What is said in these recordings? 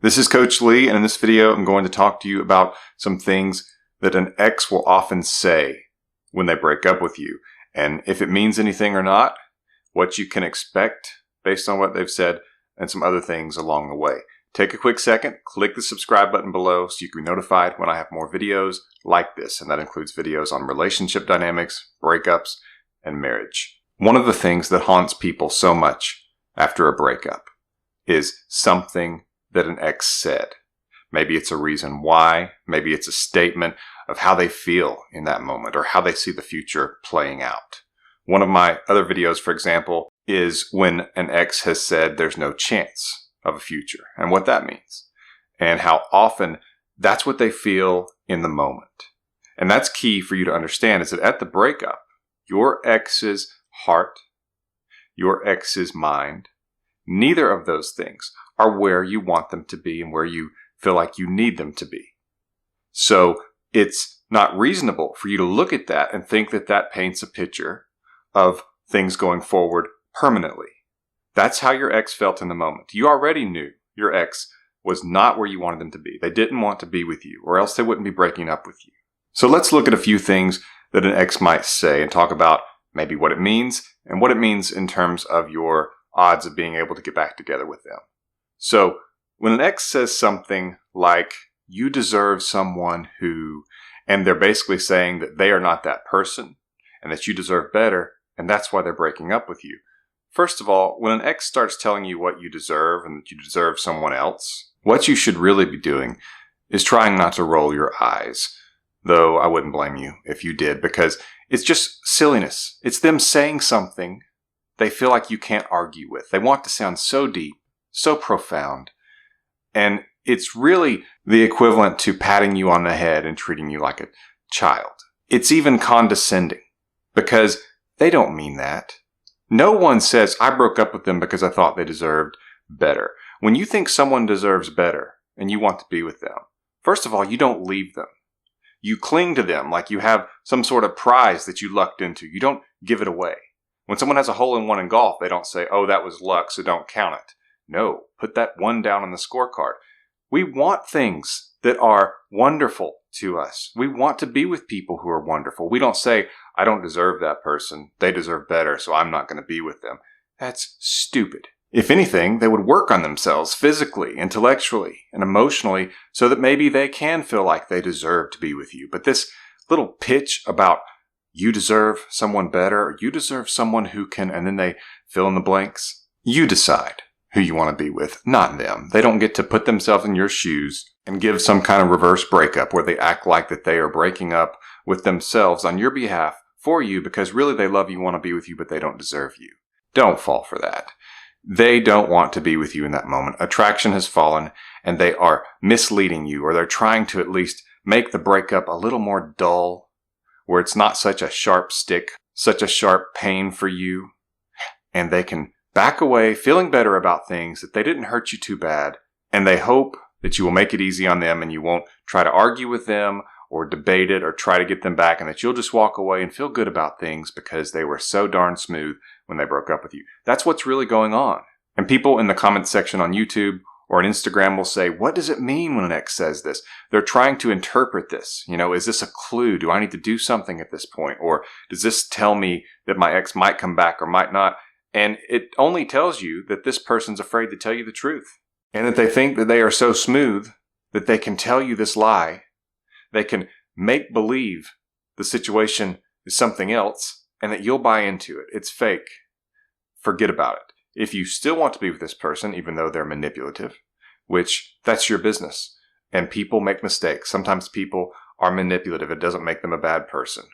This is Coach Lee, and in this video, I'm going to talk to you about some things that an ex will often say when they break up with you, and if it means anything or not, what you can expect based on what they've said, and some other things along the way. Take a quick second, click the subscribe button below so you can be notified when I have more videos like this, and that includes videos on relationship dynamics, breakups, and marriage. One of the things that haunts people so much after a breakup is something that an ex said. Maybe it's a reason why, maybe it's a statement of how they feel in that moment or how they see the future playing out. One of my other videos, for example, is when an ex has said there's no chance of a future and what that means and how often that's what they feel in the moment. And that's key for you to understand is that at the breakup, your ex's heart, your ex's mind, neither of those things are where you want them to be and where you feel like you need them to be. So it's not reasonable for you to look at that and think that that paints a picture of things going forward permanently. That's how your ex felt in the moment. You already knew your ex was not where you wanted them to be. They didn't want to be with you, or else they wouldn't be breaking up with you. So let's look at a few things that an ex might say and talk about maybe what it means and what it means in terms of your odds of being able to get back together with them. So when an ex says something like, you deserve someone who, and they're basically saying that they are not that person and that you deserve better, and that's why they're breaking up with you. First of all, when an ex starts telling you what you deserve and that you deserve someone else, what you should really be doing is trying not to roll your eyes. Though I wouldn't blame you if you did, because it's just silliness. It's them saying something they feel like you can't argue with. They want to sound so deep, so profound. And it's really the equivalent to patting you on the head and treating you like a child. It's even condescending because they don't mean that. No one says, I broke up with them because I thought they deserved better. When you think someone deserves better and you want to be with them, first of all, you don't leave them. You cling to them like you have some sort of prize that you lucked into. You don't give it away. When someone has a hole-in-one in golf, they don't say, oh, that was luck, so don't count it. No, put that one down on the scorecard. We want things that are wonderful to us. We want to be with people who are wonderful. We don't say, I don't deserve that person. They deserve better, so I'm not going to be with them. That's stupid. If anything, they would work on themselves physically, intellectually, and emotionally so that maybe they can feel like they deserve to be with you. But this little pitch about you deserve someone better, or you deserve someone who can, and then they fill in the blanks. You decide who you want to be with, not them. They don't get to put themselves in your shoes and give some kind of reverse breakup where they act like that they are breaking up with themselves on your behalf for you because really they love you, want to be with you, but they don't deserve you. Don't fall for that. They don't want to be with you in that moment. Attraction has fallen and they are misleading you, or they're trying to at least make the breakup a little more dull, where it's not such a sharp stick, such a sharp pain for you, and they can back away feeling better about things, that they didn't hurt you too bad, and they hope that you will make it easy on them and you won't try to argue with them or debate it or try to get them back, and that you'll just walk away and feel good about things because they were so darn smooth when they broke up with you. That's what's really going on. And people in the comments section on YouTube or on Instagram will say, what does it mean when an ex says this? They're trying to interpret this. Is this a clue? Do I need to do something at this point? Or does this tell me that my ex might come back or might not? And it only tells you that this person's afraid to tell you the truth. And that they think that they are so smooth that they can tell you this lie. They can make believe the situation is something else and that you'll buy into it. It's fake. Forget about it. If you still want to be with this person, even though they're manipulative, which that's your business. And people make mistakes. Sometimes people are manipulative. It doesn't make them a bad person.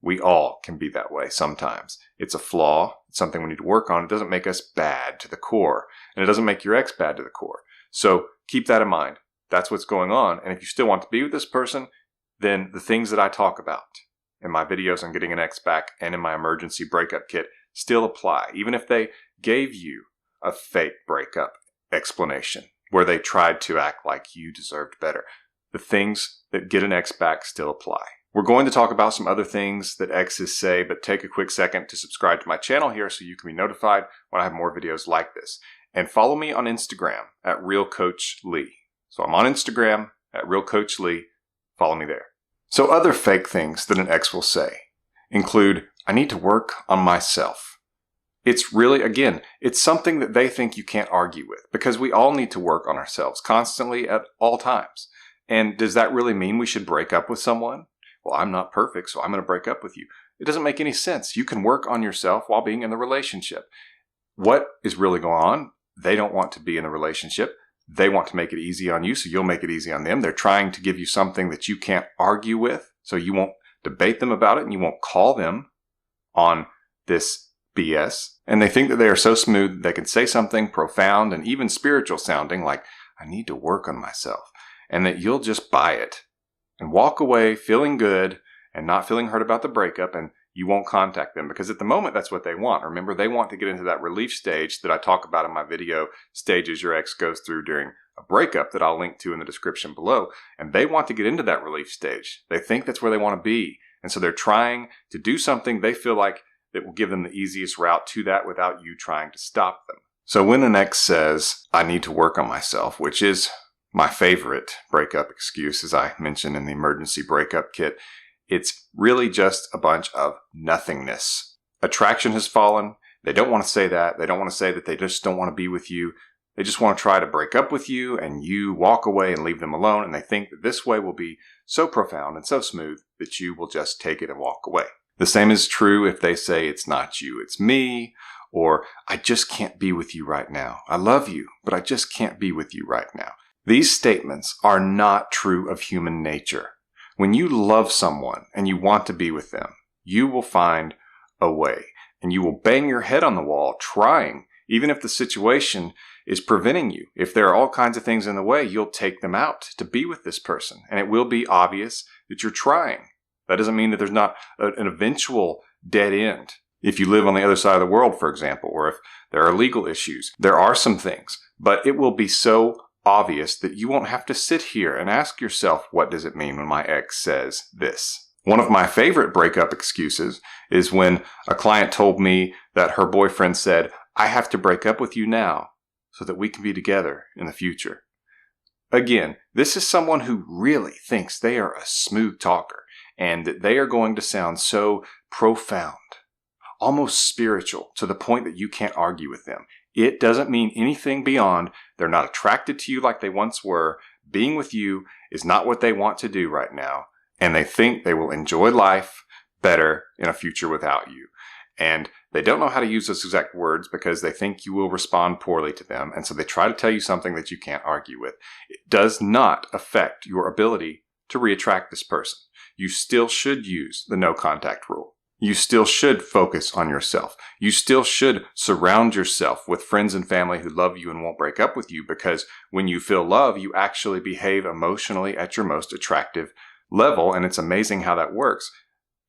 We all can be that way sometimes. It's a flaw. It's something we need to work on. It doesn't make us bad to the core. And it doesn't make your ex bad to the core. So keep that in mind. That's what's going on. And if you still want to be with this person, then the things that I talk about in my videos on getting an ex back and in my emergency breakup kit still apply. Even if they gave you a fake breakup explanation where they tried to act like you deserved better, the things that get an ex back still apply. We're going to talk about some other things that exes say, but take a quick second to subscribe to my channel here so you can be notified when I have more videos like this. And follow me on Instagram at RealCoachLee. So I'm on Instagram at RealCoachLee. Follow me there. So other fake things that an ex will say include, I need to work on myself. It's really, again, it's something that they think you can't argue with, because we all need to work on ourselves constantly at all times. And does that really mean we should break up with someone? Well, I'm not perfect, so I'm going to break up with you. It doesn't make any sense. You can work on yourself while being in the relationship. What is really going on? They don't want to be in the relationship. They want to make it easy on you, so you'll make it easy on them. They're trying to give you something that you can't argue with, so you won't debate them about it and you won't call them on this BS. And they think that they are so smooth that they can say something profound and even spiritual sounding like, I need to work on myself, and that you'll just buy it and walk away feeling good and not feeling hurt about the breakup, and you won't contact them, because at the moment that's what they want. Remember, they want to get into that relief stage that I talk about in my video, stages your ex goes through during a breakup, that I'll link to in the description below. And they want to get into that relief stage. They think that's where they want to be. And so they're trying to do something they feel like that will give them the easiest route to that without you trying to stop them. So when an ex says, I need to work on myself, which is my favorite breakup excuse, as I mentioned in the emergency breakup kit, it's really just a bunch of nothingness. Attraction has fallen. They don't want to say that. They don't want to say that they just don't want to be with you. They just want to try to break up with you, and you walk away and leave them alone. And they think that this way will be so profound and so smooth that you will just take it and walk away. The same is true if they say it's not you, it's me, or I just can't be with you right now. I love you, but I just can't be with you right now. These statements are not true of human nature. When you love someone and you want to be with them, you will find a way, and you will bang your head on the wall trying, even if the situation is preventing you. If there are all kinds of things in the way, you'll take them out to be with this person, and it will be obvious that you're trying. That doesn't mean that there's not an eventual dead end. If you live on the other side of the world, for example, or if there are legal issues, there are some things, but it will be so obvious that you won't have to sit here and ask yourself, what does it mean when my ex says this? One of my favorite breakup excuses is when a client told me that her boyfriend said, I have to break up with you now so that we can be together in the future. Again, this is someone who really thinks they are a smooth talker and that they are going to sound so profound, almost spiritual, to the point that you can't argue with them. It doesn't mean anything beyond they're not attracted to you like they once were. Being with you is not what they want to do right now. And they think they will enjoy life better in a future without you. And they don't know how to use those exact words because they think you will respond poorly to them. And so they try to tell you something that you can't argue with. It does not affect your ability to reattract this person. You still should use the no contact rule. You still should focus on yourself. You still should surround yourself with friends and family who love you and won't break up with you, because when you feel love, you actually behave emotionally at your most attractive level, and it's amazing how that works.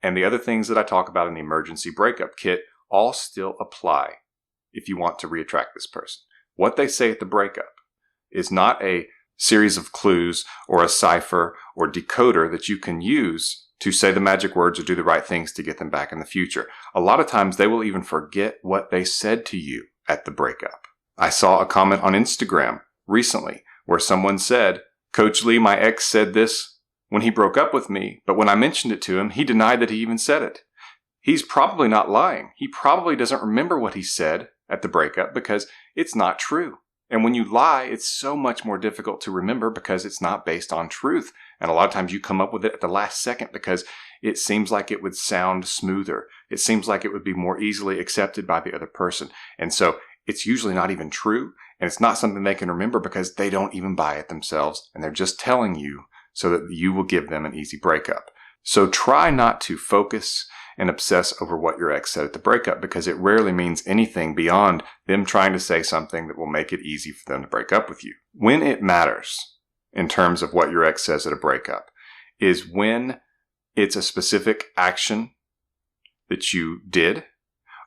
And the other things that I talk about in the emergency breakup kit all still apply if you want to reattract this person. What they say at the breakup is not a series of clues or a cipher or decoder that you can use to say the magic words or do the right things to get them back in the future. A lot of times they will even forget what they said to you at the breakup. I saw a comment on Instagram recently where someone said, Coach Lee, my ex said this when he broke up with me, but when I mentioned it to him, he denied that he even said it. He's probably not lying. He probably doesn't remember what he said at the breakup because it's not true. And when you lie, it's so much more difficult to remember because it's not based on truth. And a lot of times you come up with it at the last second because it seems like it would sound smoother. It seems like it would be more easily accepted by the other person. And so it's usually not even true. And it's not something they can remember because they don't even buy it themselves. And they're just telling you so that you will give them an easy breakup. So try not to focus and obsess over what your ex said at the breakup, because it rarely means anything beyond them trying to say something that will make it easy for them to break up with you. When it matters in terms of what your ex says at a breakup is when it's a specific action that you did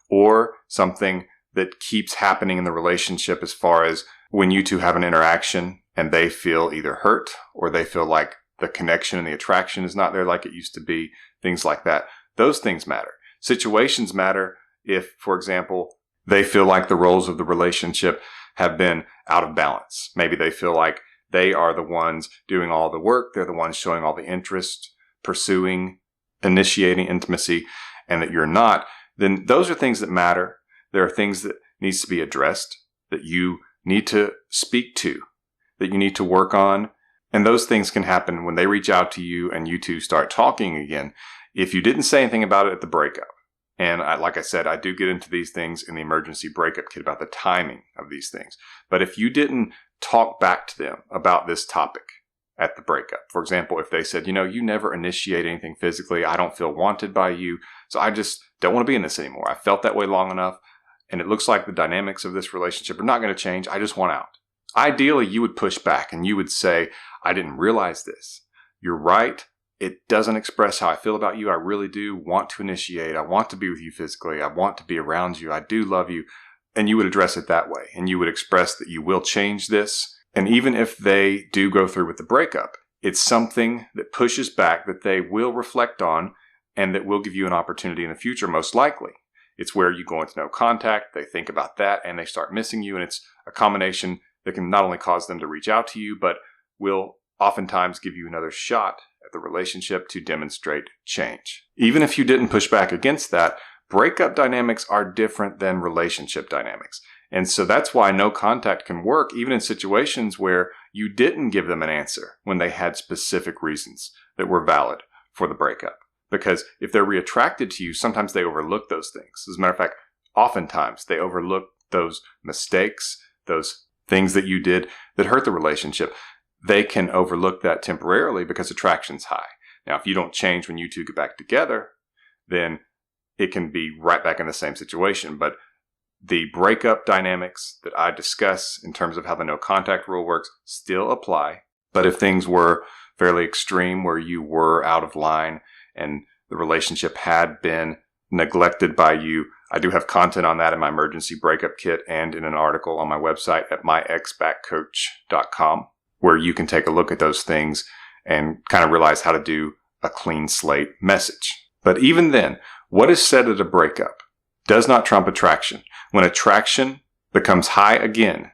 or something that keeps happening in the relationship, as far as when you two have an interaction and they feel either hurt or they feel like the connection and the attraction is not there like it used to be, things like that. Those things matter. Situations matter if, for example, they feel like the roles of the relationship have been out of balance. Maybe they feel like they are the ones doing all the work. They're the ones showing all the interest, pursuing, initiating intimacy, and that you're not, then those are things that matter. There are things that needs to be addressed, that you need to speak to, that you need to work on. And those things can happen when they reach out to you and you two start talking again. If you didn't say anything about it at the breakup, and like I said, I do get into these things in the emergency breakup kit about the timing of these things. But if you didn't talk back to them about this topic at the breakup, for example, if they said, you never initiate anything physically, I don't feel wanted by you, so I just don't want to be in this anymore. I felt that way long enough, and it looks like the dynamics of this relationship are not going to change. I just want out. Ideally, you would push back and you would say, I didn't realize this. You're right. It doesn't express how I feel about you. I really do want to initiate. I want to be with you physically. I want to be around you. I do love you. And you would address it that way. And you would express that you will change this. And even if they do go through with the breakup, it's something that pushes back that they will reflect on and that will give you an opportunity in the future, most likely. It's where you go into no contact. They think about that and they start missing you. And it's a combination that can not only cause them to reach out to you, but will oftentimes give you another shot at the relationship to demonstrate change. Even if you didn't push back against that, breakup dynamics are different than relationship dynamics. And so that's why no contact can work, even in situations where you didn't give them an answer when they had specific reasons that were valid for the breakup. Because if they're reattracted to you, sometimes they overlook those things. As a matter of fact, oftentimes they overlook those mistakes, those things that you did that hurt the relationship. They can overlook that temporarily because attraction's high. Now, if you don't change when you two get back together, then it can be right back in the same situation. But the breakup dynamics that I discuss in terms of how the no contact rule works still apply. But if things were fairly extreme where you were out of line and the relationship had been neglected by you, I do have content on that in my emergency breakup kit and in an article on my website at myexbackcoach.com, where you can take a look at those things and kind of realize how to do a clean slate message. But even then, what is said at a breakup does not trump attraction. When attraction becomes high again,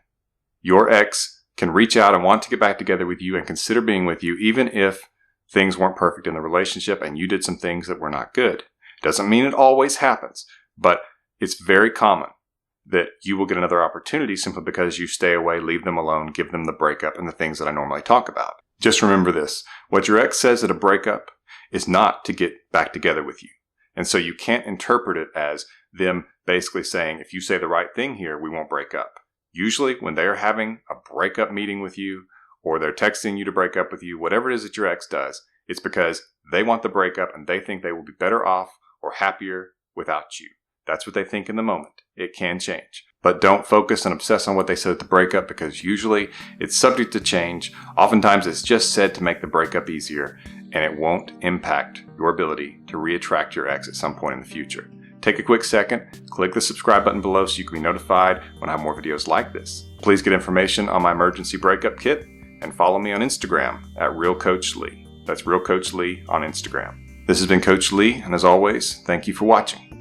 your ex can reach out and want to get back together with you and consider being with you, even if things weren't perfect in the relationship and you did some things that were not good. Doesn't mean it always happens, but it's very common that you will get another opportunity simply because you stay away, leave them alone, give them the breakup and the things that I normally talk about. Just remember this. What your ex says at a breakup is not to get back together with you. And so you can't interpret it as them basically saying, if you say the right thing here, we won't break up. Usually when they're having a breakup meeting with you or they're texting you to break up with you, whatever it is that your ex does, it's because they want the breakup and they think they will be better off or happier without you. That's what they think in the moment. It can change. But don't focus and obsess on what they said at the breakup because usually it's subject to change. Oftentimes it's just said to make the breakup easier and it won't impact your ability to reattract your ex at some point in the future. Take a quick second, click the subscribe button below so you can be notified when I have more videos like this. Please get information on my emergency breakup kit and follow me on Instagram at RealCoachLee. That's RealCoachLee on Instagram. This has been Coach Lee, and as always, thank you for watching.